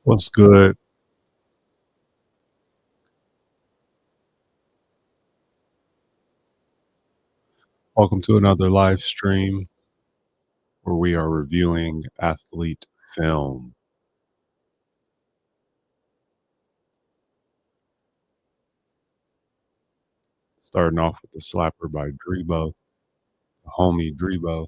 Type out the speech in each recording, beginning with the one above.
What's good? Welcome to another live stream where we are reviewing athlete film. Starting off with the slapper by Drebo, the homie Drebo.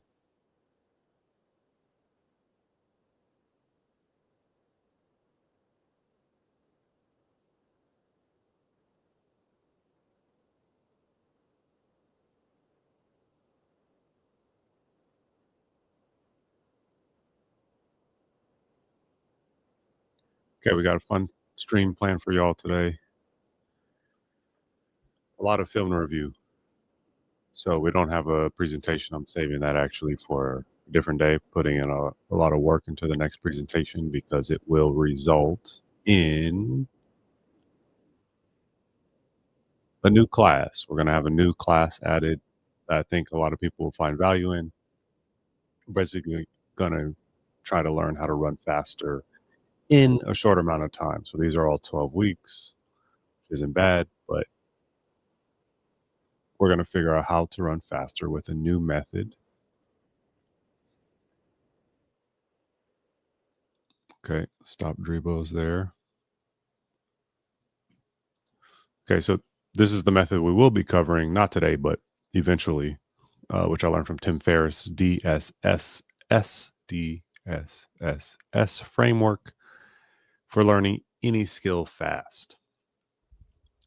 Okay, we got a fun stream planned for y'all today. A lot of film to review. So we don't have a presentation. I'm saving that actually for a different day, putting in a lot of work into the next presentation because it will result in a new class. We're going to have a new class added that I think a lot of people will find value in. Basically going to try to learn how to run faster in a short amount of time. So these are all 12 weeks, which isn't bad, but we're going to figure out how to run faster with a new method. Okay, stop Drebo's there. Okay, so this is the method we will be covering, not today, but eventually, which I learned from Tim Ferriss, DSSS framework for learning any skill fast.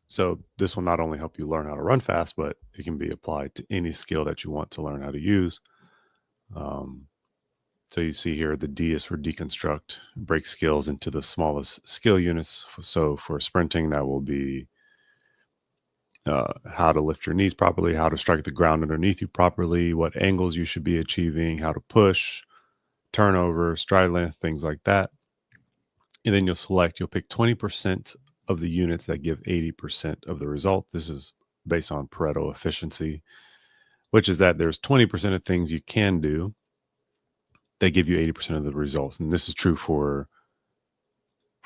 So this will not only help you learn how to run fast, but it can be applied to any skill that you want to learn how to use. So you see here, the D is for deconstruct, break skills into the smallest skill units. So for sprinting, that will be how to lift your knees properly, how to strike the ground underneath you properly, what angles you should be achieving, how to push, turnover, stride length, things like that. And then you'll pick 20% of the units that give 80% of the result. This is based on Pareto efficiency, which is that there's 20% of things you can do that give you 80% of the results. And this is true for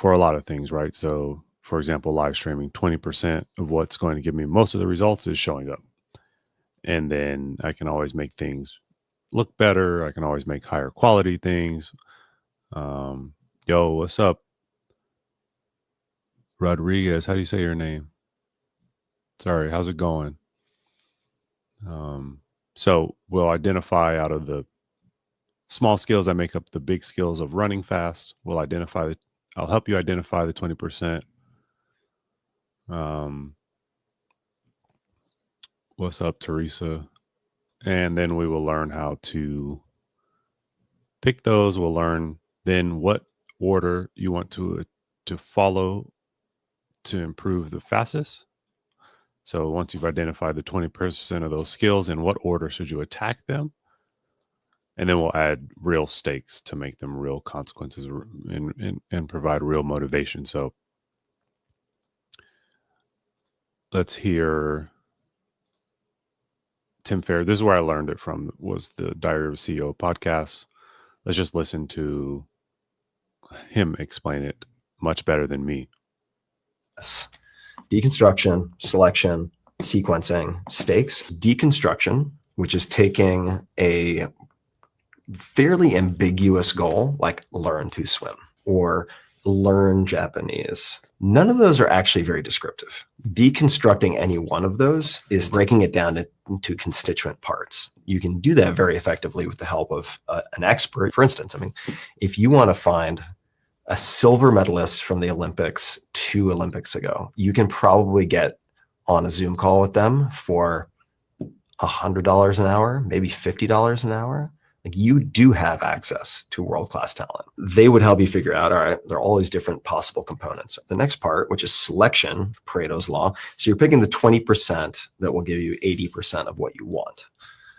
a lot of things, right? So for example, live streaming, 20% of what's going to give me most of the results is showing up. And then I can always make things look better. I can always make higher quality things. Yo, what's up? Rodriguez, how do you say your name? Sorry, how's it going? So we'll identify out of the small skills that make up the big skills of running fast. I'll help you identify the 20%. What's up, Teresa? And then we will learn how to pick those. We'll learn then what order you want to follow to improve the fastest. So once you've identified the 20% of those skills, in what order should you attack them? And then we'll add real stakes to make them real consequences and provide real motivation. So let's hear Tim Ferriss. This is where I learned it from, was the Diary of a CEO podcast. Let's just listen to him explain it much better than me. Deconstruction, selection, sequencing, stakes. Deconstruction, which is taking a fairly ambiguous goal like learn to swim or learn Japanese. None of those are actually very descriptive. Deconstructing any one of those is breaking it down into constituent parts. You can do that very effectively with the help of an expert. For instance, if you want to find a silver medalist from the Olympics 2 Olympics ago, you can probably get on a Zoom call with them for $100 an hour, maybe $50 an hour. Like, you do have access to world-class talent. They would help you figure out, all right, there are all these different possible components. The next part, which is selection, Pareto's law. So you're picking the 20% that will give you 80% of what you want.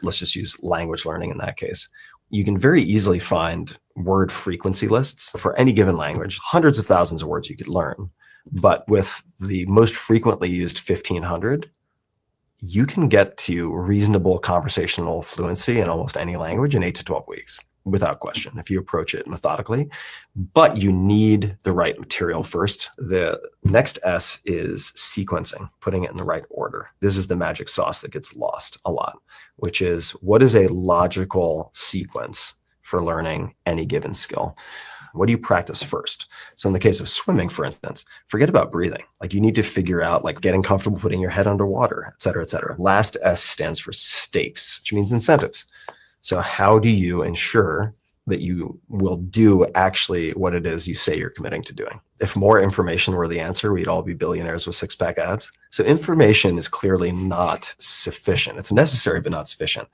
Let's just use language learning in that case. You can very easily find word frequency lists for any given language, hundreds of thousands of words you could learn. But with the most frequently used 1,500, you can get to reasonable conversational fluency in almost any language in 8 to 12 weeks. without question if you approach it methodically, but you need the right material first. The next S is sequencing, putting it in the right order. This is the magic sauce that gets lost a lot, which is what is a logical sequence for learning any given skill? What do you practice first? So in the case of swimming, for instance, forget about breathing. Like you need to figure out like getting comfortable putting your head underwater, et cetera, et cetera. Last S stands for stakes, which means incentives. So how do you ensure that you will do actually what it is you say you're committing to doing? If more information were the answer, we'd all be billionaires with six-pack abs. So information is clearly not sufficient. It's necessary, but not sufficient.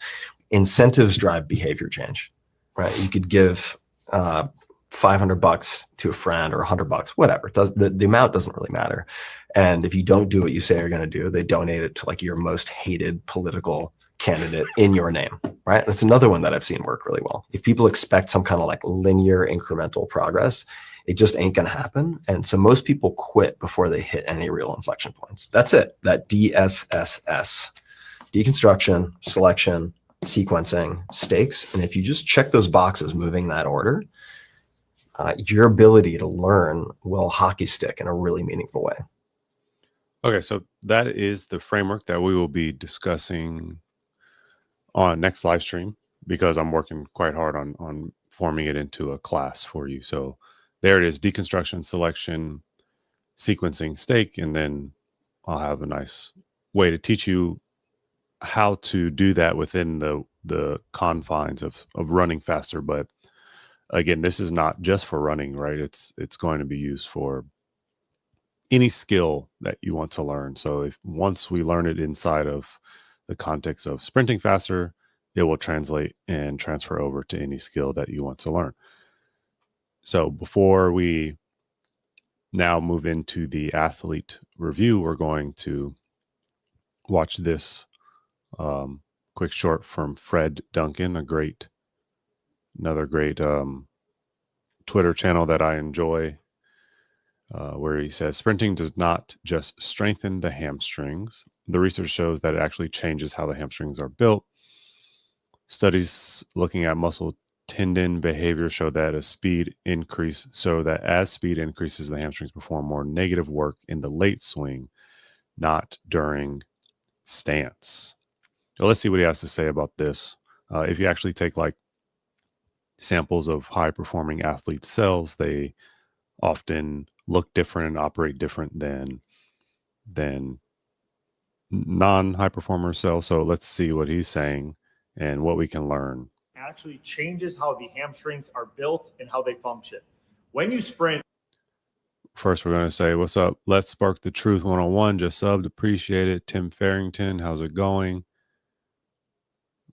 Incentives drive behavior change, right? You could give $500 to a friend or $100, whatever. The amount doesn't really matter. And if you don't do what you say you're going to do, they donate it to like your most hated political candidate in your name, right? That's another one that I've seen work really well. If people expect some kind of like linear incremental progress, it just ain't going to happen. And so most people quit before they hit any real inflection points. That's it. That DSSS, deconstruction, selection, sequencing, stakes. And if you just check those boxes moving that order, your ability to learn will hockey stick in a really meaningful way. Okay, so that is the framework that we will be discussing on next live stream, because I'm working quite hard on forming it into a class for you. So there it is: deconstruction, selection, sequencing, stake, and then I'll have a nice way to teach you how to do that within the confines of running faster. But again, this is not just for running, right? It's going to be used for any skill that you want to learn. So if once we learn it inside of the context of sprinting faster, it will translate and transfer over to any skill that you want to learn. So before we now move into the athlete review, we're going to watch this quick short from Fred Duncan, another great Twitter channel that I enjoy, where he says, sprinting does not just strengthen the hamstrings. The research shows that it actually changes how the hamstrings are built. Studies looking at muscle tendon behavior show that as speed increases, the hamstrings perform more negative work in the late swing, not during stance. So let's see what he has to say about this. If you actually take like samples of high performing athlete cells, they often look different and operate different than non-high performer cells. So let's see what he's saying and what we can learn. Actually changes how the hamstrings are built and how they function. When you sprint, first we're going to say, what's up? Let's Spark the Truth 101. Just subbed, appreciate it. Tim Farrington, how's it going?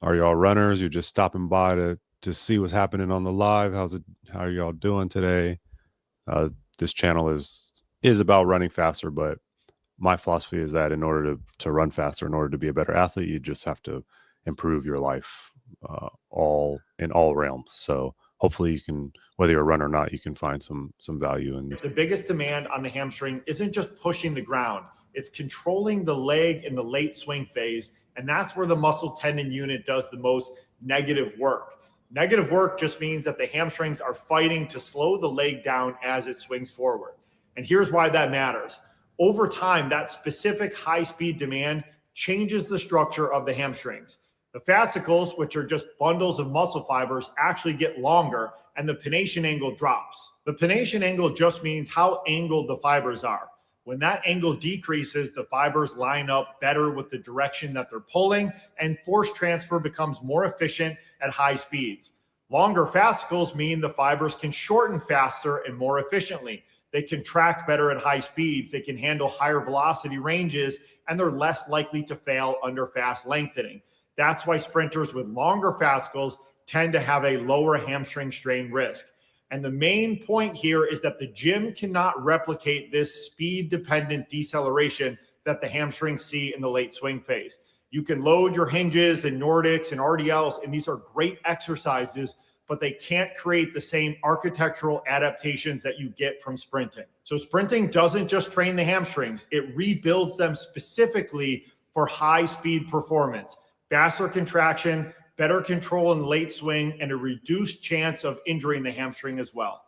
Are y'all runners? You're just stopping by to see what's happening on the live. How are y'all doing today? This channel is about running faster, but my philosophy is that in order to run faster, in order to be a better athlete, you just have to improve your life in all realms. So hopefully you can, whether you're a runner or not, you can find some value in this. The biggest demand on the hamstring isn't just pushing the ground. It's controlling the leg in the late swing phase. And that's where the muscle tendon unit does the most negative work. Negative work just means that the hamstrings are fighting to slow the leg down as it swings forward. And here's why that matters. Over time, that specific high-speed demand changes the structure of the hamstrings. The fascicles, which are just bundles of muscle fibers, actually get longer, and the pennation angle drops. The pennation angle just means how angled the fibers are. When that angle decreases, the fibers line up better with the direction that they're pulling, and force transfer becomes more efficient at high speeds. Longer fascicles mean the fibers can shorten faster and more efficiently. They contract better at high speeds, they can handle higher velocity ranges, and they're less likely to fail under fast lengthening. That's why sprinters with longer fascicles tend to have a lower hamstring strain risk. And the main point here is that the gym cannot replicate this speed-dependent deceleration that the hamstrings see in the late swing phase. You can load your hinges and Nordics and RDLs, and these are great exercises, but they can't create the same architectural adaptations that you get from sprinting. So sprinting doesn't just train the hamstrings, it rebuilds them specifically for high-speed performance. Faster contraction, better control in late swing, and a reduced chance of injuring the hamstring as well.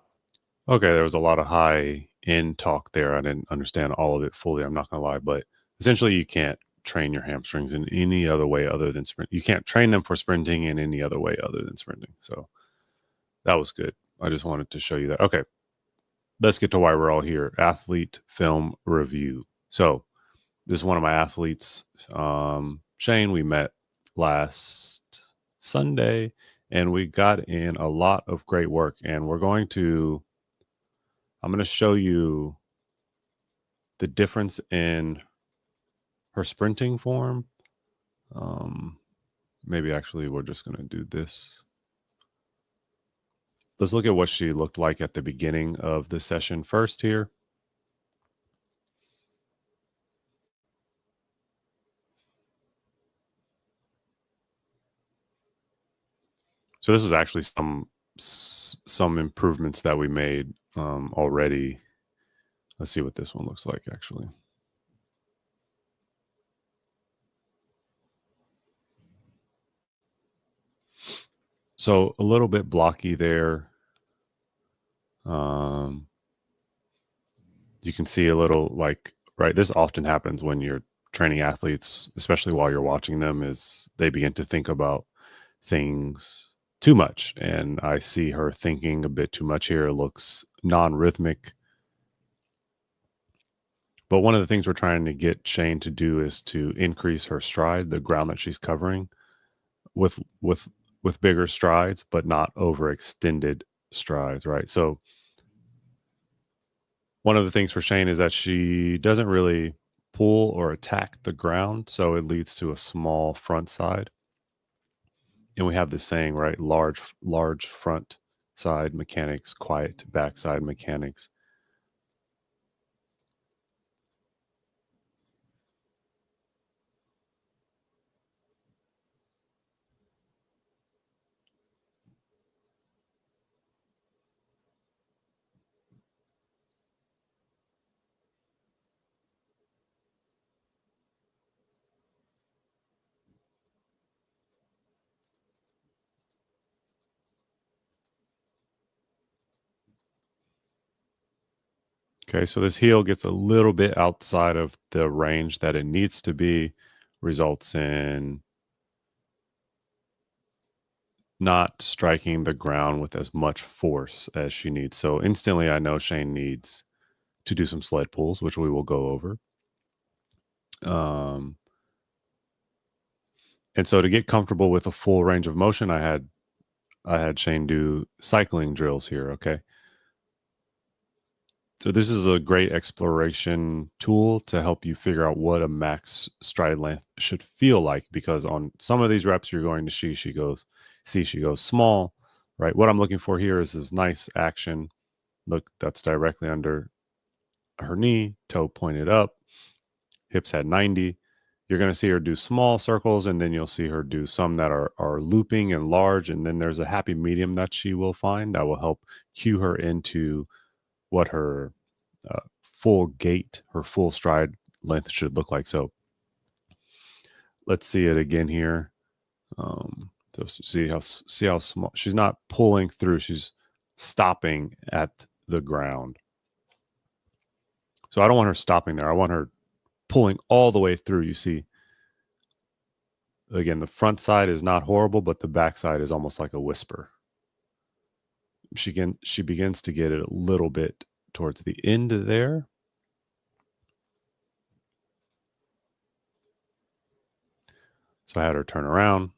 Okay, there was a lot of high end talk there. I didn't understand all of it fully. I'm not going to lie, but essentially, you can't train your hamstrings in any other way other than sprint. You can't train them for sprinting in any other way other than sprinting. So that was good. I just wanted to show you that. Okay, let's get to why we're all here. Athlete film review. So this is one of my athletes, Shane. We met last Sunday, and we got in a lot of great work. And I'm going to show you the difference in her sprinting form. Maybe actually we're just going to do this. Let's look at what she looked like at the beginning of the session first here. So this was actually some improvements that we made already. Let's see what this one looks like actually. So a little bit blocky there. You can see a little right. This often happens when you're training athletes, especially while you're watching them, is they begin to think about things too much. And I see her thinking a bit too much here. It looks non-rhythmic. But one of the things we're trying to get Shane to do is to increase her stride, the ground that she's covering, with bigger strides, but not overextended strides, right? So one of the things for Shane is that she doesn't really pull or attack the ground, so it leads to a small front side. And we have this saying, right? Large front side mechanics, quiet backside mechanics. Okay, so this heel gets a little bit outside of the range that it needs to be, results in not striking the ground with as much force as she needs. So instantly, I know Shane needs to do some sled pulls, which we will go over. And so to get comfortable with a full range of motion, I had Shane do cycling drills here. Okay. So this is a great exploration tool to help you figure out what a max stride length should feel like, because on some of these reps, you're going to see she goes small, right? What I'm looking for here is this nice action. Look, that's directly under her knee, toe pointed up, hips at 90. You're going to see her do small circles, and then you'll see her do some that are looping and large. And then there's a happy medium that she will find that will help cue her into what her full gait, her full stride length should look like. So let's see it again here. So see how small she's not pulling through; she's stopping at the ground. So I don't want her stopping there. I want her pulling all the way through. You see, again, the front side is not horrible, but the back side is almost like a whisper. She begins to get it a little bit towards the end there. So I had her turn around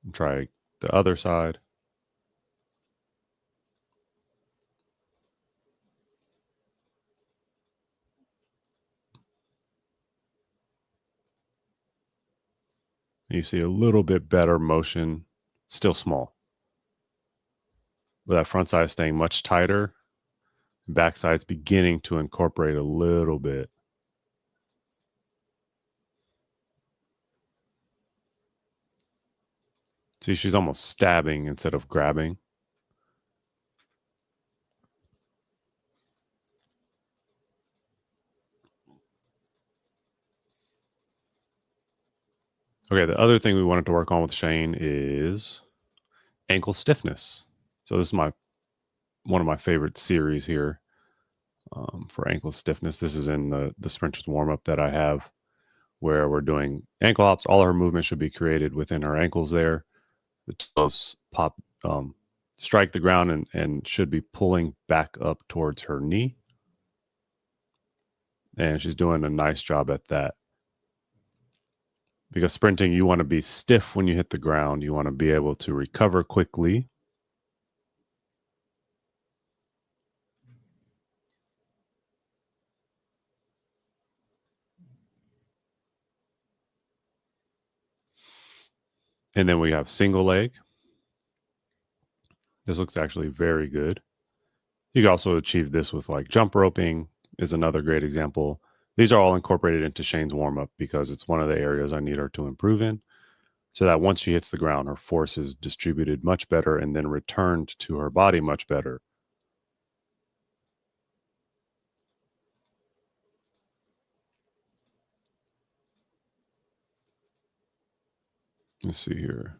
and try the other side. You see a little bit better motion, still small. But that front side is staying much tighter. Back side's beginning to incorporate a little bit. See, she's almost stabbing instead of grabbing. Okay, the other thing we wanted to work on with Shane is ankle stiffness. So this is one of my favorite series here for ankle stiffness. This is in the sprinters warm up that I have, where we're doing ankle hops. All her movement should be created within her ankles there. The toes pop, strike the ground and should be pulling back up towards her knee. And she's doing a nice job at that. Because sprinting, you want to be stiff when you hit the ground. You want to be able to recover quickly. And then we have single leg. This looks actually very good. You can also achieve this with like jump roping is another great example. These are all incorporated into Shane's warm-up because it's one of the areas I need her to improve in, so that once she hits the ground, her force is distributed much better and then returned to her body much better. Let's see here.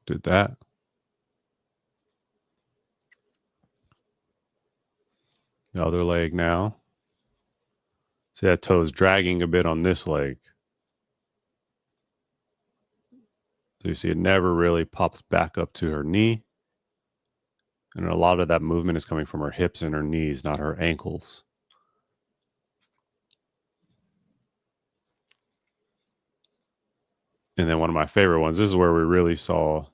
Did that. The other leg now. See that toe's dragging a bit on this leg. So you see it never really pops back up to her knee. And a lot of that movement is coming from her hips and her knees, not her ankles. And then one of my favorite ones, this is where we really saw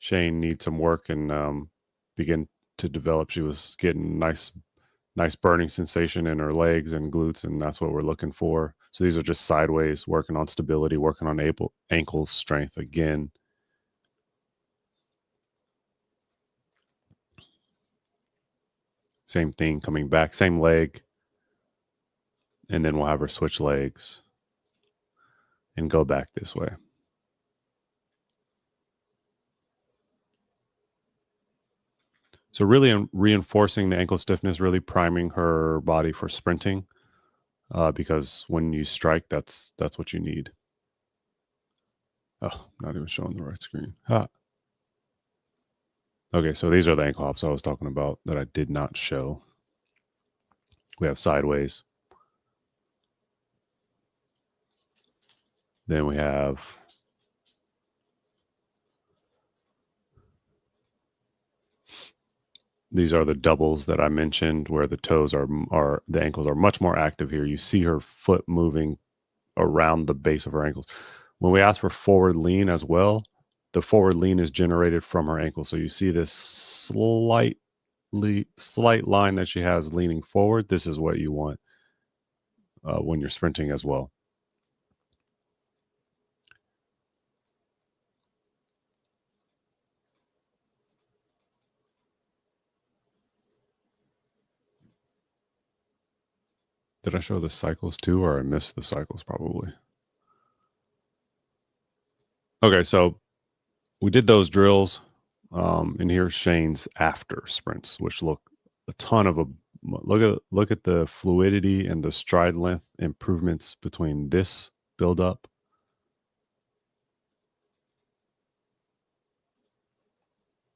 Shane need some work and begin to develop. She was getting nice burning sensation in her legs and glutes, and that's what we're looking for. So these are just sideways, working on stability, working on ankle strength again. Same thing, coming back, same leg. And then we'll have her switch legs and go back this way. So really reinforcing the ankle stiffness, really priming her body for sprinting, because when you strike, that's what you need. Oh, not even showing the right screen. Okay, so these are the ankle hops I was talking about that I did not show. We have sideways. Then we have these are the doubles that I mentioned, where the toes are the ankles are much more active here. You see her foot moving around the base of her ankles. When we ask for forward lean as well, the forward lean is generated from her ankle. So you see this slight line that she has leaning forward. This is what you want when you're sprinting as well. Did I show the cycles too, or I missed the cycles probably? Okay, so we did those drills, and here's Shane's after sprints, which look a ton of look at the fluidity and the stride length improvements between this build-up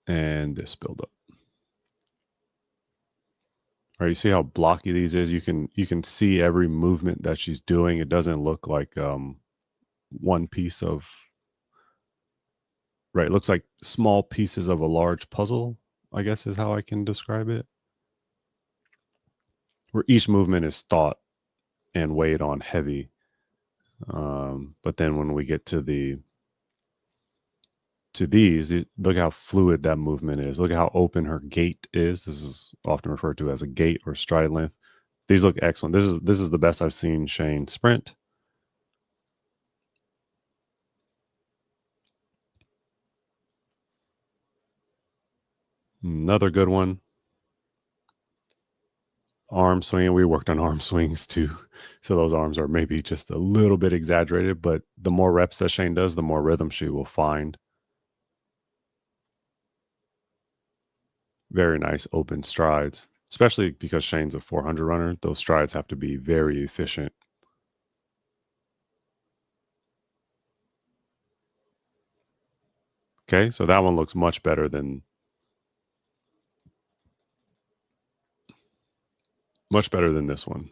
and this build-up. All right, you see how blocky these is? You can see every movement that she's doing. It doesn't look like one piece of, right, it looks like small pieces of a large puzzle, I guess is how I can describe it. Where each movement is thought and weighed on heavy. But then when we get to these, look how fluid that movement is. Look at how open her gait is. This is often referred to as a gait or stride length. These look excellent. This is the best I've seen Shane sprint. Another good one. Arm swinging. We worked on arm swings too. So those arms are maybe just a little bit exaggerated, but the more reps that Shane does, the more rhythm she will find. Very nice open strides, especially because Shane's a 400 runner. Those strides have to be very efficient. Okay, so that one looks much better than this one.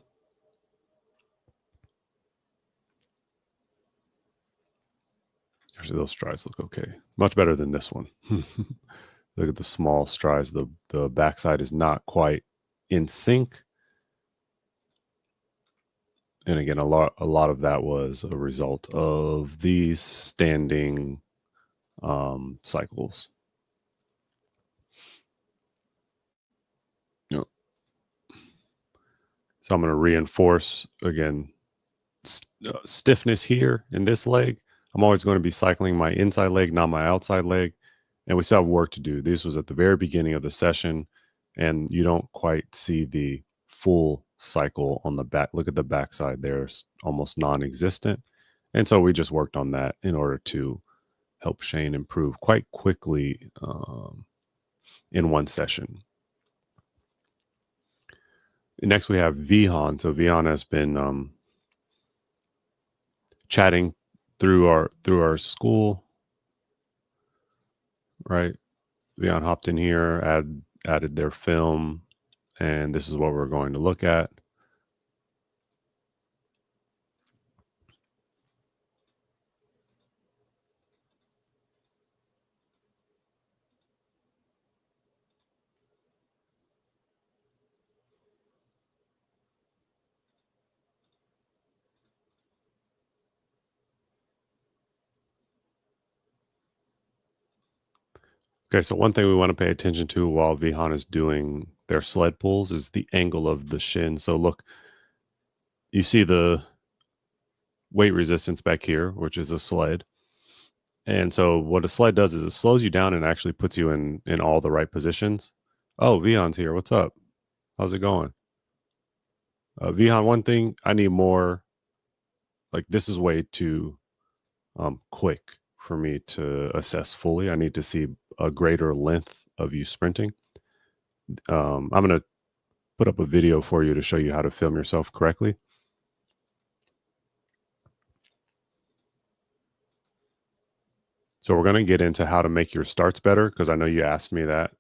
Actually, those strides look okay. Much better than this one. Look at the small strides. The backside is not quite in sync. And again, a lot of that was a result of these standing cycles. So I'm going to reinforce again stiffness here in this leg. I'm always going to be cycling my inside leg, not my outside leg. And we still have work to do. This was at the very beginning of the session, and you don't quite see the full cycle on the back. Look at the backside there, it's almost non-existent. And so we just worked on that in order to help Shane improve quite quickly in one session. Next, we have Vihan. So Vihan has been chatting through our school, right? Vihan hopped in here, added their film, and this is what we're going to look at. Okay, so one thing we want to pay attention to while Vihan is doing their sled pulls is the angle of the shin. So look, you see the weight resistance back here, which is a sled. And so what a sled does is it slows you down and actually puts you in all the right positions. Oh, Vihan's here. What's up? How's it going? Vihan, one thing I need more, like this is way too quick for me to assess fully. I need to see a greater length of you sprinting. I'm going to put up a video for you to show you how to film yourself correctly. So we're going to get into how to make your starts better, because I know you asked me that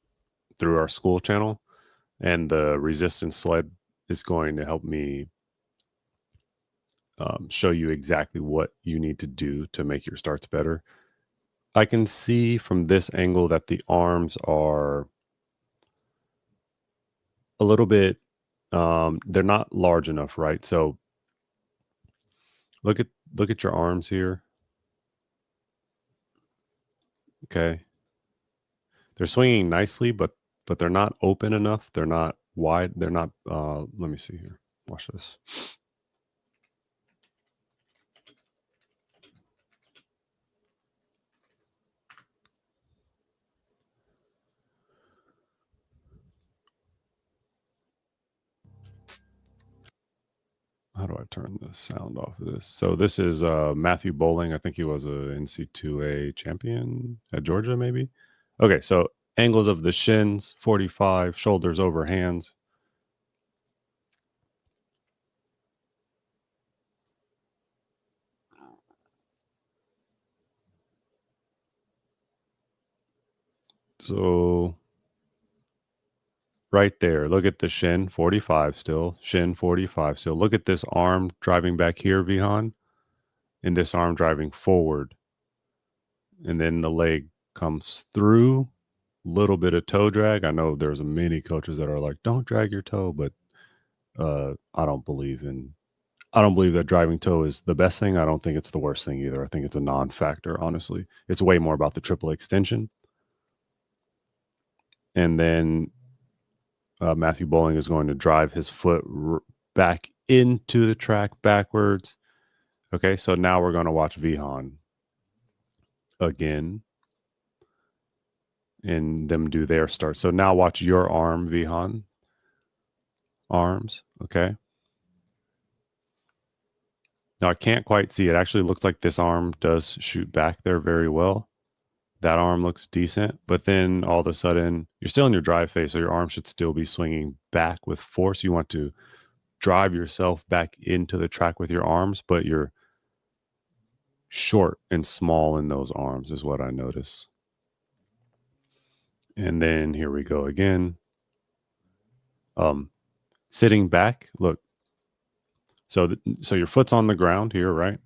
through our school channel, and the resistance sled is going to help me show you exactly what you need to do to make your starts better. I can see from this angle that the arms are a little bit, they're not large enough, right? So look at your arms here. Okay. They're swinging nicely, but they're not open enough. They're not wide. They're not, let me see here. Watch this. How do I turn the sound off of this? So this is Matthew Bowling. I think he was a NC2A champion at Georgia, maybe. Okay, so angles of the shins, 45, shoulders over hands. So right there, look at the shin, 45 still, shin 45 still. Look at this arm driving back here, Vihan, and this arm driving forward. And then the leg comes through, little bit of toe drag. I know there's many coaches that are like, don't drag your toe, but I don't believe that driving toe is the best thing. I don't think it's the worst thing either. I think it's a non-factor, honestly. It's way more about the triple extension. And then Matthew Bowling is going to drive his foot back into the track backwards. Okay, so now we're going to watch Vihan again and them do their start. So now watch your arm, Vihan. Arms, okay. Now I can't quite see. It actually looks like this arm does shoot back there very well. That arm looks decent, but then all of a sudden you're still in your drive phase, so your arm should still be swinging back with force. You want to drive yourself back into the track with your arms, but you're short and small in those arms is what I notice. And then here we go again. Sitting back, look. So your foot's on the ground here, right?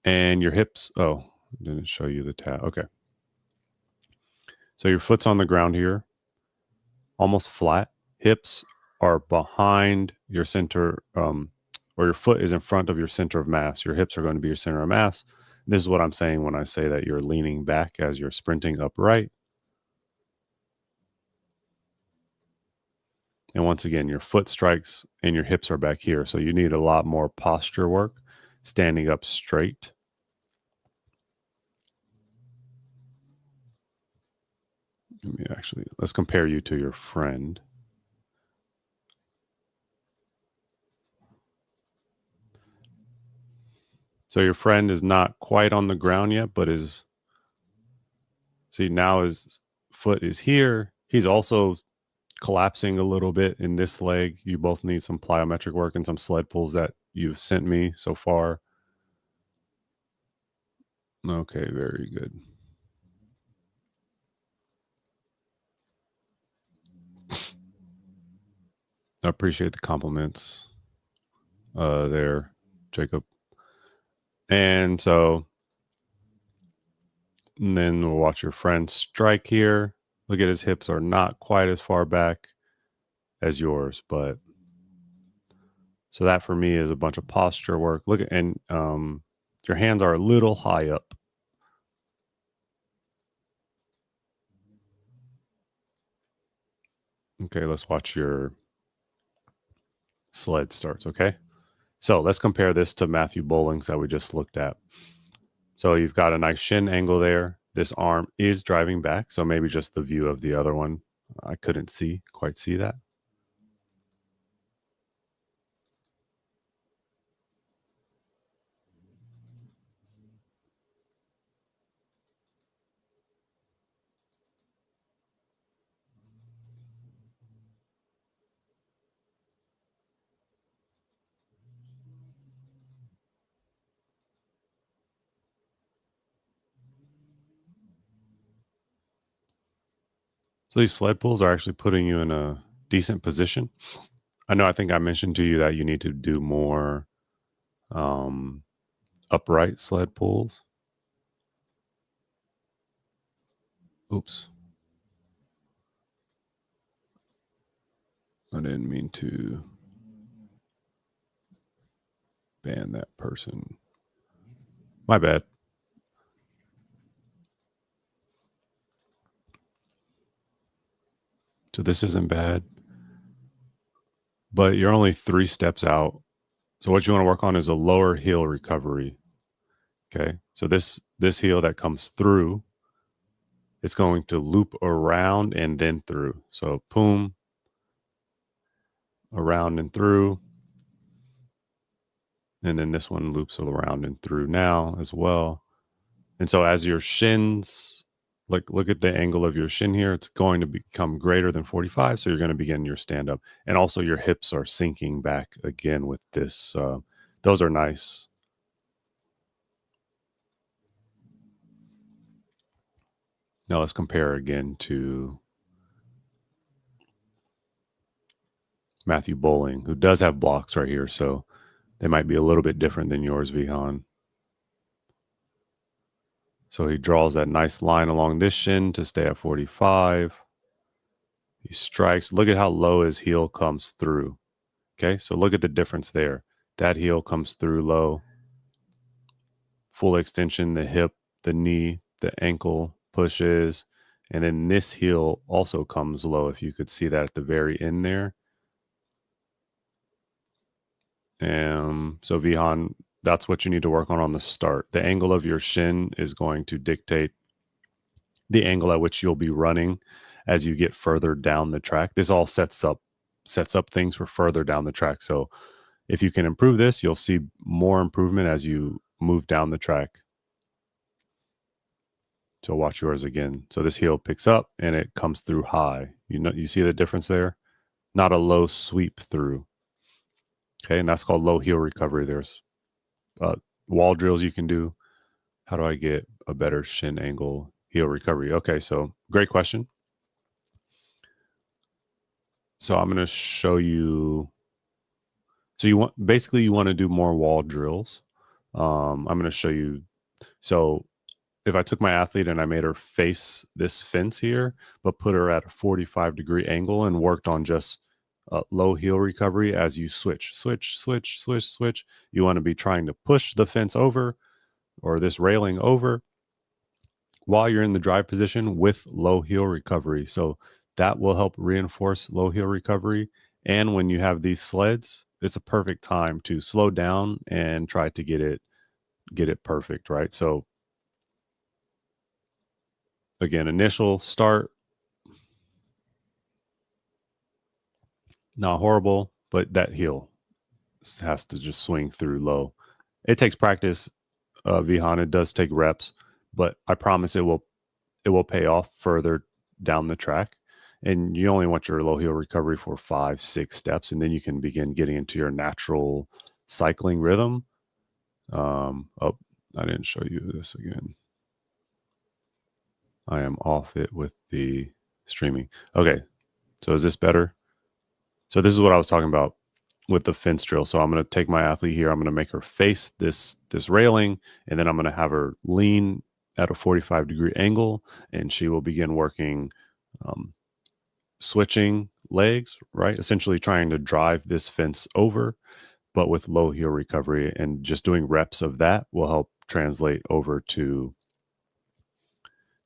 And your hips, oh, didn't show you the tab. Okay. So your foot's on the ground here, almost flat. Hips are behind your center, or your foot is in front of your center of mass. Your hips are going to be your center of mass. This is what I'm saying when I say that you're leaning back as you're sprinting upright. And once again, your foot strikes and your hips are back here. So you need a lot more posture work, standing up straight. Let's compare you to your friend. So your friend is not quite on the ground yet, but see, now his foot is here. He's also collapsing a little bit in this leg. You both need some plyometric work and some sled pulls that you've sent me so far. Okay, very good. I appreciate the compliments there, Jacob. And then we'll watch your friend strike here. Look at his hips are not quite as far back as yours, but so that for me is a bunch of posture work. Look at, and your hands are a little high up. Okay, let's watch your sled starts, okay? So let's compare this to Matthew Bowling's that we just looked at. So you've got a nice shin angle there. This arm is driving back, so maybe just the view of the other one. I couldn't quite see that. So these sled pulls are actually putting you in a decent position. I think I mentioned to you that you need to do more upright sled pulls. Oops. I didn't mean to ban that person. My bad. So this isn't bad, but you're only 3 steps out. So what you want to work on is a lower heel recovery. Okay. So this heel that comes through, it's going to loop around and then through. So boom, around and through. And then this one loops around and through now as well. And so as your shins, look at the angle of your shin here, it's going to become greater than 45. So you're going to begin your stand up. And also your hips are sinking back again with this. Those are nice. Now let's compare again to Matthew Bowling, who does have blocks right here. So they might be a little bit different than yours, Vihan. So he draws that nice line along this shin to stay at 45. He strikes. Look at how low his heel comes through. Okay, so look at the difference there. That heel comes through low. Full extension, the hip, the knee, the ankle pushes. And then this heel also comes low, if you could see that at the very end there. So Vihan, that's what you need to work on the start. The angle of your shin is going to dictate the angle at which you'll be running as you get further down the track. This all sets up things for further down the track. So if you can improve this, you'll see more improvement as you move down the track. So watch yours again. So this heel picks up and it comes through high. You see the difference there? Not a low sweep through. Okay, and that's called low heel recovery. There's wall drills you can do. How do I get a better shin angle heel recovery? Okay, so great question. So I'm going to show you. So you want to do more wall drills. I'm going to show you. So if I took my athlete and I made her face this fence here, but put her at a 45-degree angle and worked on just low heel recovery as you switch, you want to be trying to push the fence over or this railing over while you're in the drive position with low heel recovery. So that will help reinforce low heel recovery. And when you have these sleds, it's a perfect time to slow down and try to get it perfect, right? So again, initial start, not horrible, but that heel has to just swing through low. It takes practice, Vihan. It does take reps, but I promise it will pay off further down the track. And you only want your low heel recovery for 5-6 steps, and then you can begin getting into your natural cycling rhythm. Oh, I didn't show you this again. I am off it with the streaming. Okay, so is this better? So this is what I was talking about with the fence drill. So I'm going to take my athlete here. I'm going to make her face this railing, and then I'm going to have her lean at a 45-degree angle, and she will begin working switching legs, right? Essentially trying to drive this fence over, but with low heel recovery, and just doing reps of that will help translate over to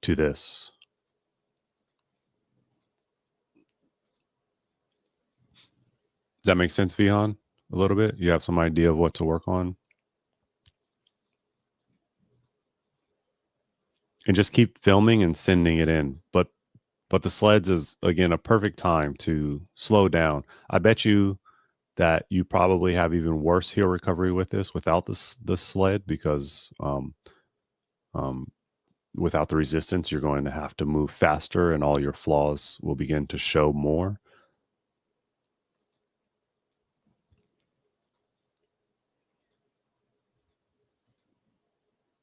this. Does that make sense, Vihan? A little bit? You have some idea of what to work on? And just keep filming and sending it in. But the sleds is, again, a perfect time to slow down. I bet you that you probably have even worse heel recovery with this without the sled, because without the resistance, you're going to have to move faster and all your flaws will begin to show more.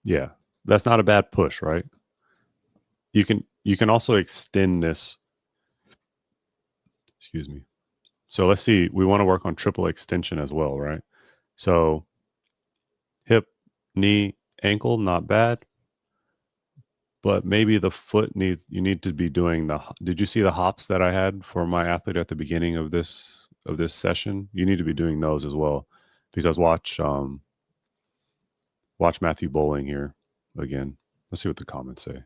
Yeah, that's not a bad push, right? You can also extend this. Excuse me. So let's see. We want to work on triple extension as well, right? So hip, knee, ankle, not bad. But maybe the foot you need to be doing did you see the hops that I had for my athlete at the beginning of this session? You need to be doing those as well, because watch Matthew Bowling here again. Let's see what the comments say.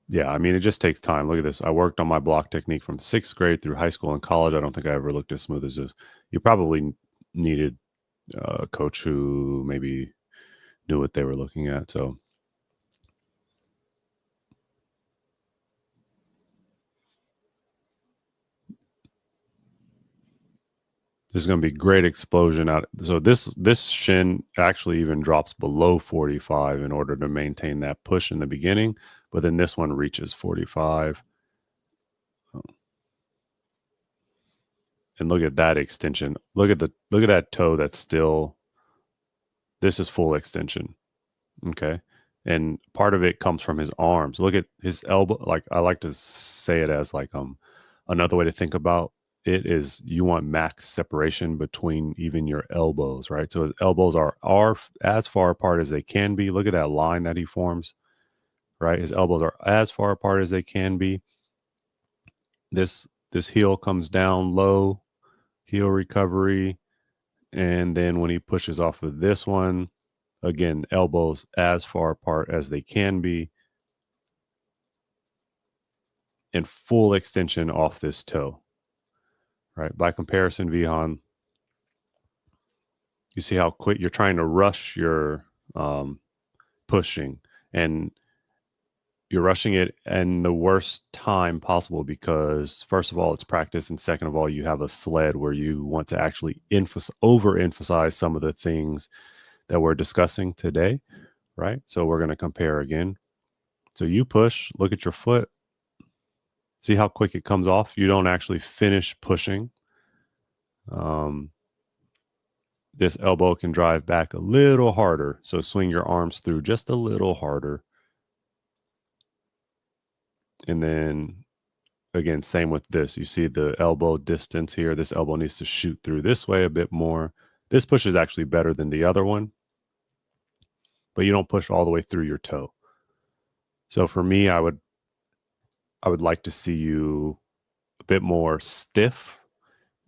Yeah, I mean, it just takes time. Look at this. I worked on my block technique from 6th grade through high school and college. I don't think I ever looked as smooth as this. You probably needed a coach who maybe knew what they were looking at. So there's going to be great explosion out. So this shin actually even drops below 45 in order to maintain that push in the beginning, but then this one reaches 45. And look at that extension. Look at that toe that's still, this is full extension. Okay. And part of it comes from his arms. Look at his elbow. Like, I like to say it as like another way to think about it is you want max separation between even your elbows, right? So his elbows are as far apart as they can be. Look at that line that he forms, right? His elbows are as far apart as they can be. This heel comes down low, heel recovery. And then when he pushes off of this one, again, elbows as far apart as they can be, and full extension off this toe, right? By comparison, Vihan, you see how quick you're trying to rush your pushing, and you're rushing it in the worst time possible, because first of all, it's practice, and second of all, you have a sled where you want to actually overemphasize some of the things that we're discussing today, right? So we're going to compare again. So you push, look at your foot, see how quick it comes off. You don't actually finish pushing. This elbow can drive back a little harder. So swing your arms through just a little harder. And then again, same with this. You see the elbow distance here. This elbow needs to shoot through this way a bit more. This push is actually better than the other one, but you don't push all the way through your toe. So for me, I would like to see you a bit more stiff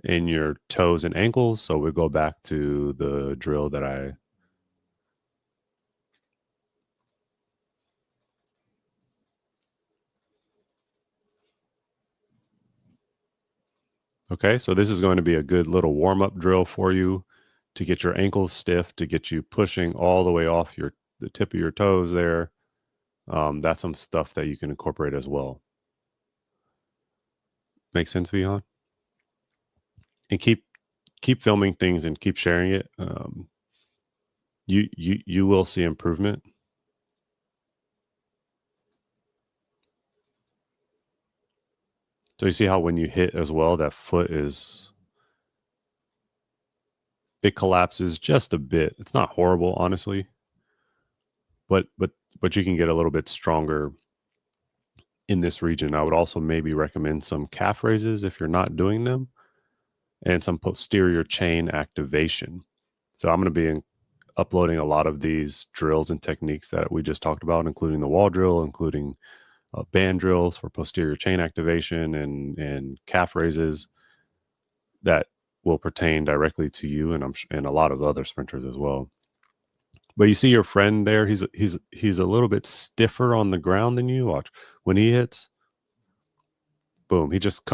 in your toes and ankles. So we go back to the drill that I Okay, so this is going to be a good little warm-up drill for you to get your ankles stiff, to get you pushing all the way off the tip of your toes there. That's some stuff that you can incorporate as well. Make sense, Vihan? And keep filming things and keep sharing it. You will see improvement. So you see how when you hit as well, that foot it collapses just a bit. It's not horrible, honestly, but you can get a little bit stronger in this region. I would also maybe recommend some calf raises if you're not doing them, and some posterior chain activation. So I'm going to be uploading a lot of these drills and techniques that we just talked about, including the wall drill, including band drills for posterior chain activation and calf raises that will pertain directly to you and a lot of other sprinters as well. But you see your friend there, he's a little bit stiffer on the ground than you. Watch when he hits, boom, he just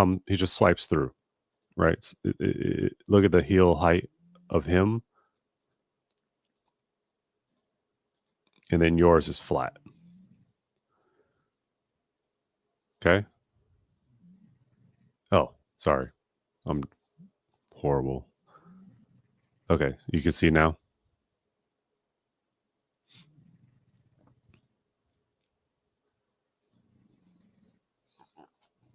swipes through, right? Look at the heel height of him, and then yours is flat. Okay. Oh, sorry. I'm horrible. Okay, you can see now.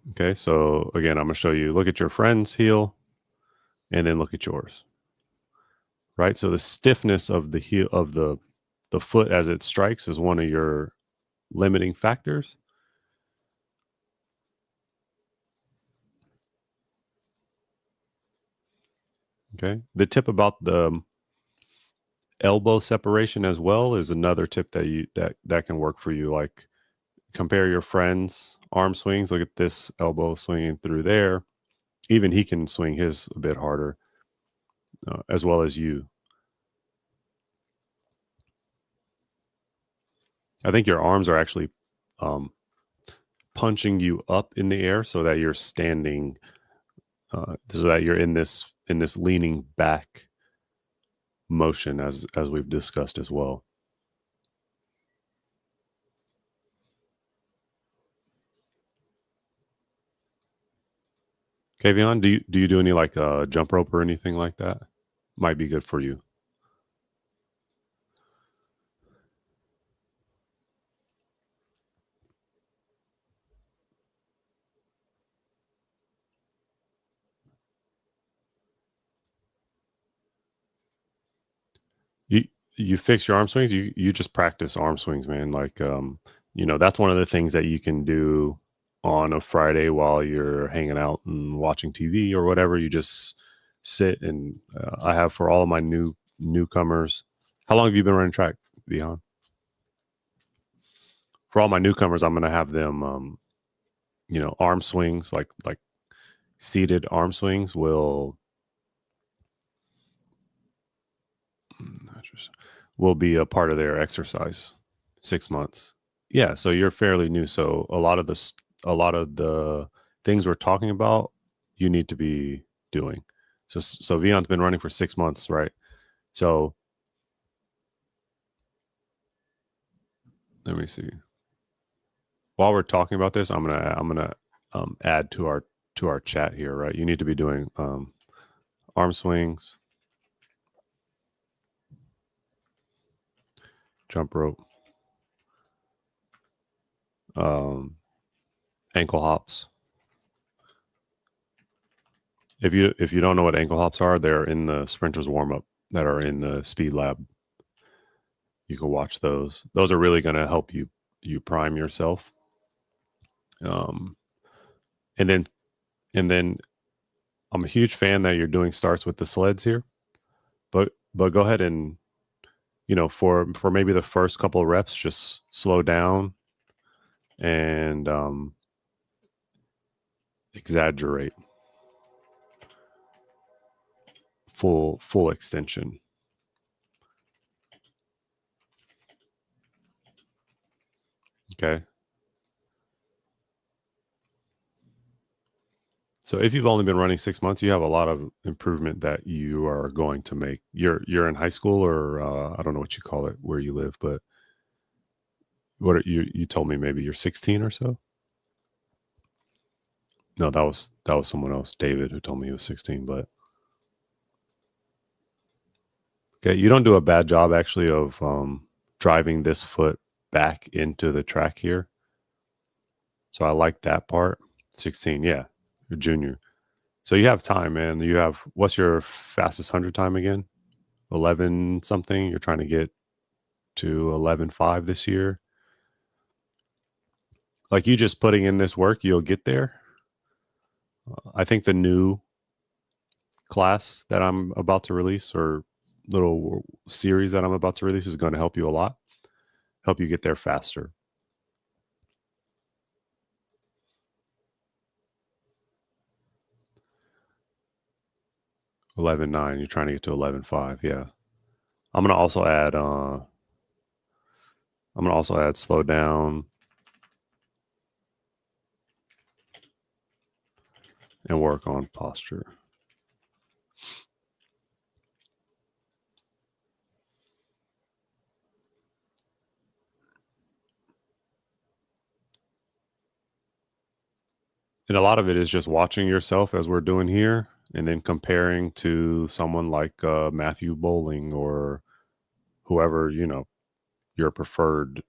Okay, so again, I'm going to show you, look at your friend's heel and then look at yours. Right? So the stiffness of the heel of the foot as it strikes is one of your limiting factors. Okay. The tip about the elbow separation as well is another tip that can work for you. Like compare your friend's arm swings. Look at this elbow swinging through there. Even he can swing his a bit harder, as well as you. I think your arms are actually punching you up in the air so that you're standing, so that you're in this leaning back motion as we've discussed as well. Kavion, do you do any like jump rope or anything like that? Might be good for you. You fix your arm swings. You just practice arm swings, man. Like that's one of the things that you can do on a Friday while you're hanging out and watching TV or whatever. You just sit and I have for all of my newcomers. How long have you been running track, Vihan? For all my newcomers, I'm going to have them, arm swings, like seated arm swings will be a part of their exercise. 6 months. Yeah. So you're fairly new. So a lot of the things we're talking about, you need to be doing. So Vion's been running for 6 months, right? So let me see. While we're talking about this, I'm gonna add to our chat here, right? You need to be doing arm swings, jump rope, ankle hops. If you don't know what ankle hops are, they're in the sprinters warm up that are in the speed lab. You can watch those. Those are really going to help you prime yourself. Um, and then I'm a huge fan that you're doing starts with the sleds here, but go ahead and, for maybe the first couple of reps, just slow down and exaggerate full extension. Okay. So if you've only been running 6 months, you have a lot of improvement that you are going to make. You're in high school, or I don't know what you call it where you live, but what are you told me maybe you're 16 or so? No, that was someone else, David, who told me he was 16, but okay, you don't do a bad job actually of driving this foot back into the track here. So I like that part. 16, yeah, you're junior. So you have time, man. What's your fastest 100 time again? 11 something. You're trying to get to 11.5 this year. Like, you just putting in this work, you'll get there. I think the new class that I'm about to release, or little series that I'm about to release, is going to help you a lot. Help you get there faster. $11.9. You're trying to get to 11.5. Yeah. I'm gonna also add slow down and work on posture. And a lot of it is just watching yourself, as we're doing here, and then comparing to someone like Matthew Bowling, or whoever, your preferred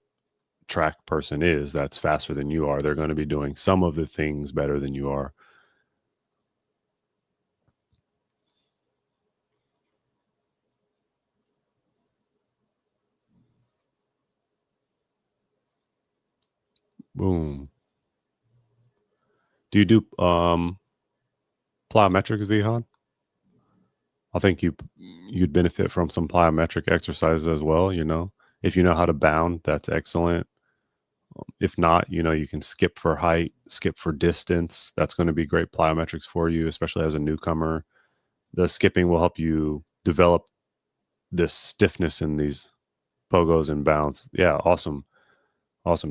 track person is that's faster than you are. They're going to be doing some of the things better than you are. Boom. Do you do plyometrics, Vihan? I think you'd benefit from some plyometric exercises as well. If you know how to bound, that's excellent. If not, you can skip for height, skip for distance. That's going to be great plyometrics for you, especially as a newcomer. The skipping will help you develop this stiffness in these pogos and bounds. Yeah, awesome.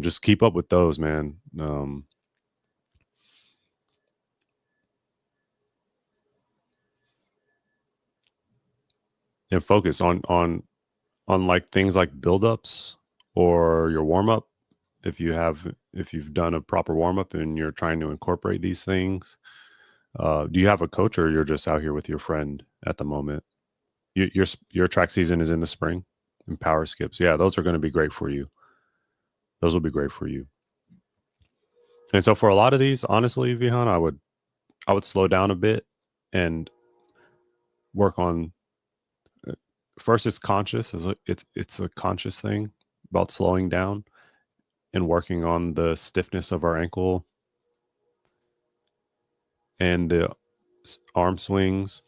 Just keep up with those, man. And focus on like things like buildups or your warm up. If you've done a proper warm up and you're trying to incorporate these things, do you have a coach, or you're just out here with your friend at the moment? Your track season is in the spring, and power skips. Yeah, those are going to be great for you. Those will be great for you. And so for a lot of these, honestly, Vihan, I would slow down a bit and work on. First, it's conscious. It's a conscious thing about slowing down and working on the stiffness of our ankle and the arm swings.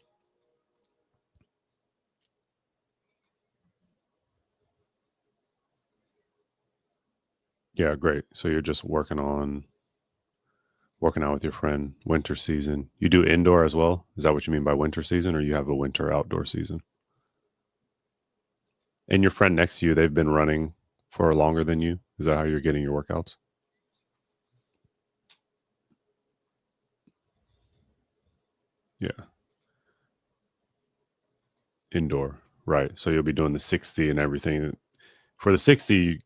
Yeah, great. So you're just working out with your friend. Winter season. You do indoor as well? Is that what you mean by winter season, or you have a winter outdoor season? And your friend next to you, they've been running for longer than you? Is that how you're getting your workouts? Yeah. Indoor. Right. So you'll be doing the 60 and everything. For the 60,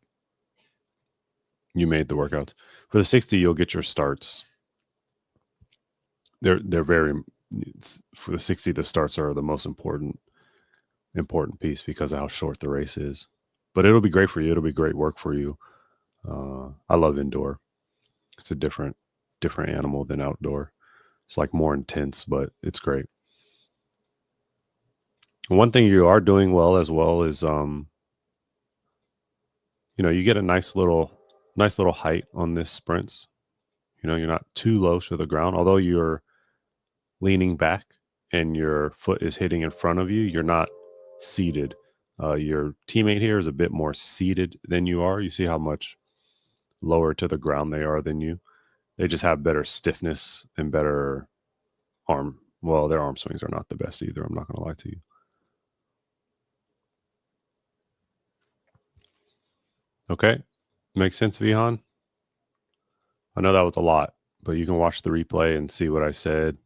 you made the workouts. For the 60, you'll get your starts. For the 60, the starts are the most important piece because of how short the race is. But it'll be great for you. It'll be great work for you. I love indoor. It's a different animal than outdoor. It's like more intense, but it's great. One thing you are doing well as well is, you get a nice little height on this sprints You're not too low to the ground. Although you're leaning back and your foot is hitting in front of you, you're not seated. Your teammate here is a bit more seated than you are. You see how much lower to the ground they are than you. They just have better stiffness and better arm. Well, their arm swings are not the best either. I'm not going to lie to you. Okay. Makes sense, Vihan? I know that was a lot, but you can watch the replay and see what I said.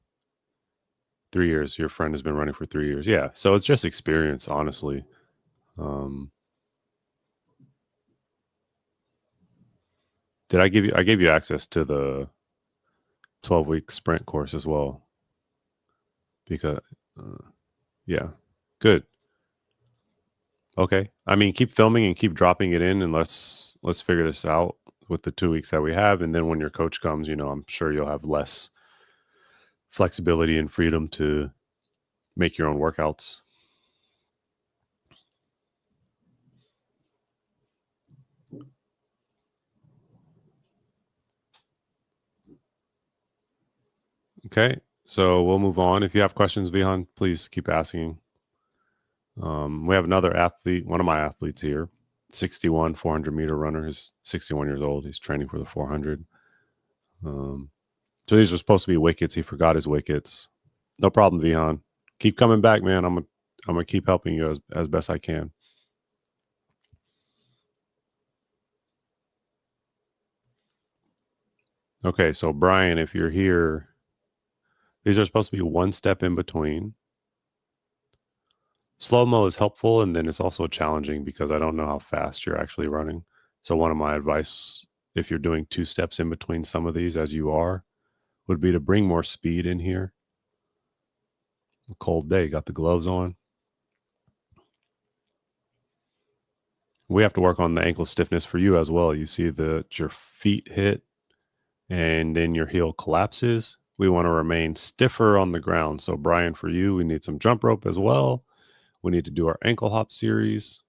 3 years. Your friend has been running for 3 years. Yeah. So it's just experience, honestly. I gave you access to the 12-week sprint course as well. Because, yeah, good. Okay. I mean, keep filming and keep dropping it in, and let's figure this out with the 2 weeks that we have. And then when your coach comes, I'm sure you'll have less flexibility and freedom to make your own workouts. Okay. So we'll move on. If you have questions, Vihan, please keep asking. We have another athlete, one of my athletes here, 61 400-meter runner. He's 61 years old. He's training for the 400. So these are supposed to be wickets. He forgot his wickets. No problem, Vihan. Keep coming back, man. I'm gonna keep helping you as best I can. Okay, so Brian, if you're here, these are supposed to be one step in between. Slow-mo is helpful, and then it's also challenging because I don't know how fast you're actually running. So one of my advice, if you're doing 2 steps in between some of these, as you are, would be to bring more speed in here. A cold day, got the gloves on. We have to work on the ankle stiffness for you as well. You see that your feet hit and then your heel collapses. We want to remain stiffer on the ground. So Brian, for you, we need some jump rope as well. We need to do our ankle hop series.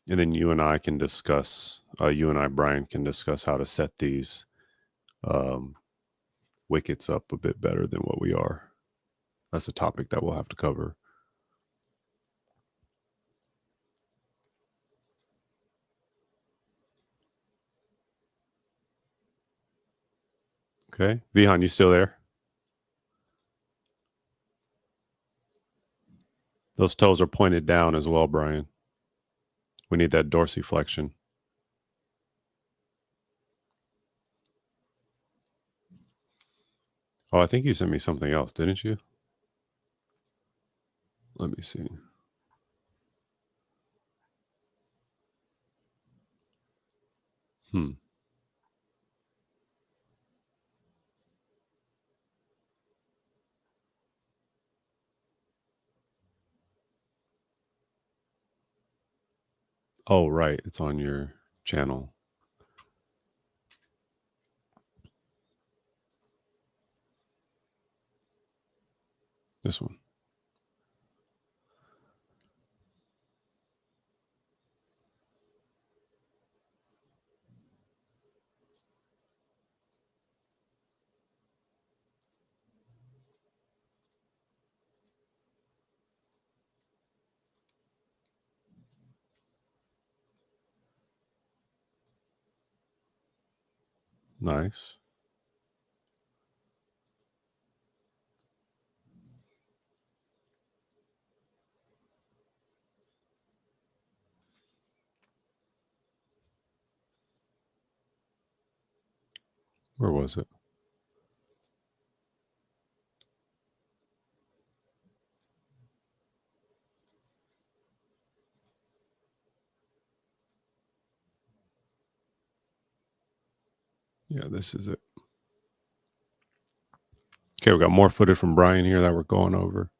And then you and I, Brian, can discuss how to set these wickets up a bit better than what we are. That's a topic that we'll have to cover. Okay. Vihan, you still there? Those toes are pointed down as well, Brian. We need that dorsiflexion. Oh, I think you sent me something else, didn't you? Let me see. Oh, right. It's on your channel. This one. Nice. Where was it? Yeah, this is it. Okay, we got more footage from Brian here that we're going over.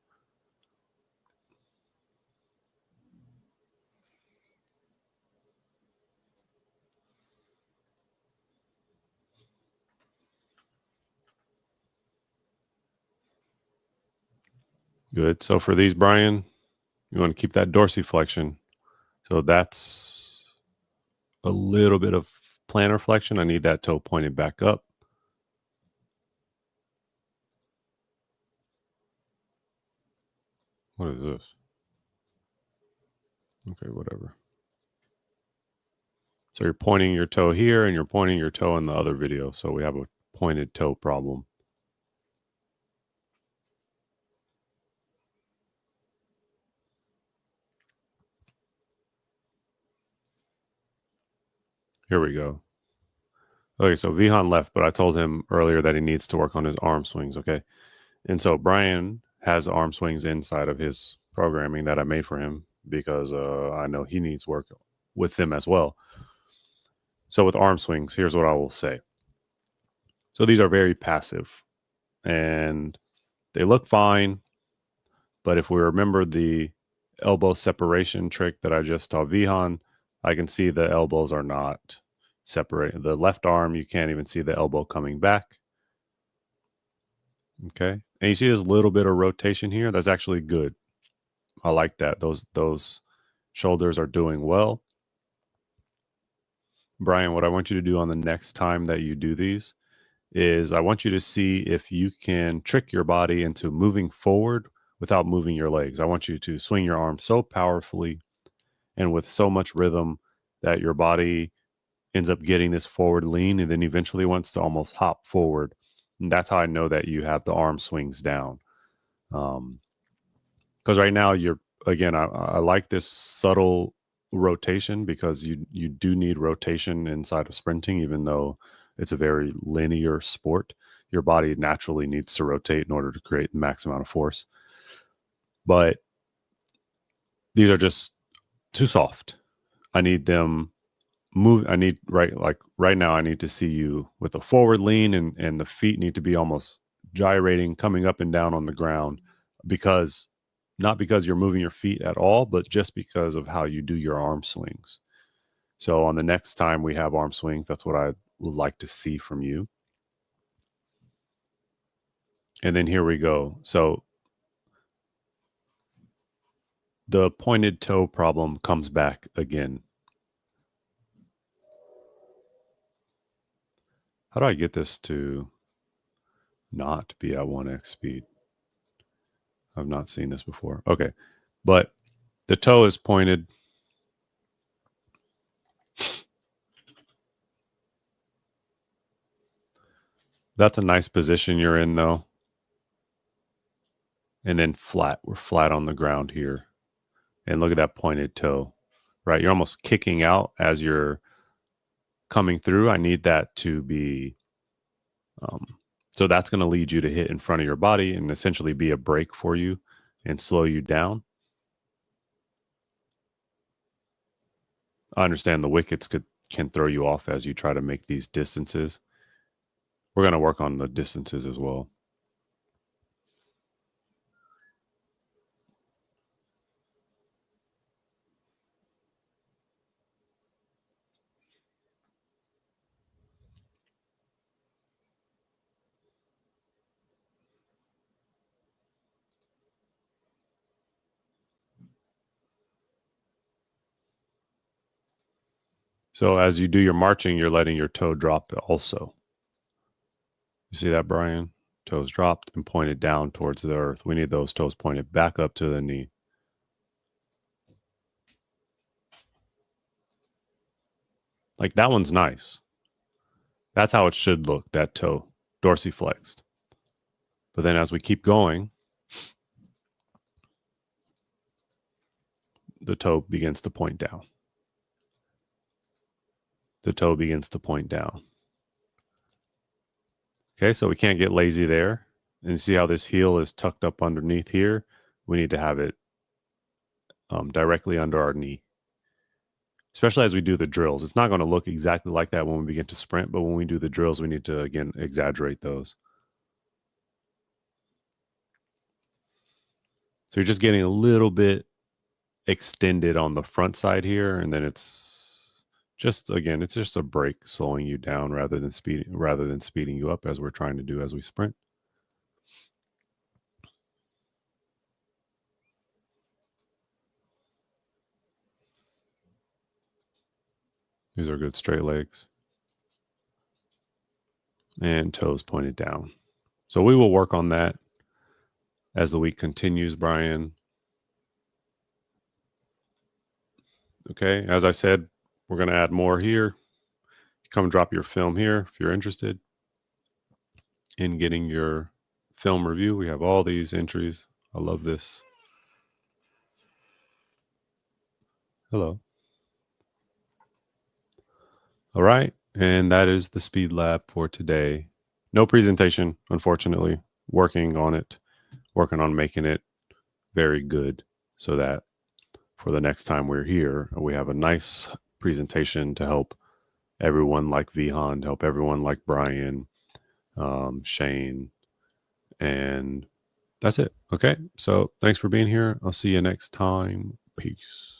Good. So for these, Brian, you want to keep that dorsiflexion. So that's a little bit of plantar flexion. I need that toe pointed back up. What is this? Okay, whatever. So you're pointing your toe here and you're pointing your toe in the other video. So we have a pointed toe problem. Here we go. Okay, so Vihan left, but I told him earlier that he needs to work on his arm swings, okay? And so Brian has arm swings inside of his programming that I made for him because I know he needs work with them as well. So with arm swings, here's what I will say. So these are very passive and they look fine, but if we remember the elbow separation trick that I just taught Vihan, I can see the elbows are not separated. The left arm, you can't even see the elbow coming back. Okay. And you see this little bit of rotation here. That's actually good. I like that. Those shoulders are doing well. Brian, what I want you to do on the next time that you do these is I want you to see if you can trick your body into moving forward without moving your legs. I want you to swing your arm so powerfully and with so much rhythm that your body ends up getting this forward lean and then eventually wants to almost hop forward. And that's how I know that you have the arm swings down. Because right now I like this subtle rotation because you do need rotation inside of sprinting, even though it's a very linear sport. Your body naturally needs to rotate in order to create the max amount of force. But these are just too soft. I need them move. I need right now I need to see you with a forward lean and the feet need to be almost gyrating, coming up and down on the ground not because you're moving your feet at all, but just because of how you do your arm swings. So on the next time we have arm swings, that's what I would like to see from you. And then here we go. So the pointed toe problem comes back again. How do I get this to not be at 1x speed? I've not seen this before. Okay. But the toe is pointed. That's a nice position you're in, though. And then flat. We're flat on the ground here. And look at that pointed toe, right? You're almost kicking out as you're coming through. I need that to be, so that's going to lead you to hit in front of your body and essentially be a brake for you and slow you down. I understand the wickets can throw you off as you try to make these distances. We're going to work on the distances as well. So as you do your marching, you're letting your toe drop also. You see that, Brian? Toes dropped and pointed down towards the earth. We need those toes pointed back up to the knee. Like that one's nice. That's how it should look, that toe, dorsiflexed. But then as we keep going, the toe begins to point down. The toe begins to point down. Okay, so we can't get lazy there. And see how this heel is tucked up underneath here? We need to have it directly under our knee. Especially as we do the drills. It's not going to look exactly like that when we begin to sprint, but when we do the drills, we need to, again, exaggerate those. So you're just getting a little bit extended on the front side here, and then it's just a brake slowing you down rather than speeding you up as we're trying to do as we sprint. These are good straight legs. And toes pointed down. So we will work on that as the week continues, Brian. Okay, as I said, we're going to add more here. Come drop your film here if you're interested in getting your film review. We have all these entries. I love this. Hello. All right, and that is the Speed Lab for today. No presentation, unfortunately. Working on it, working on making it very good so that for the next time we're here, we have a nice presentation to help everyone like Vihan, to help everyone like Brian, Shane, and that's it. Okay, so thanks for being here. I'll see you next time. Peace.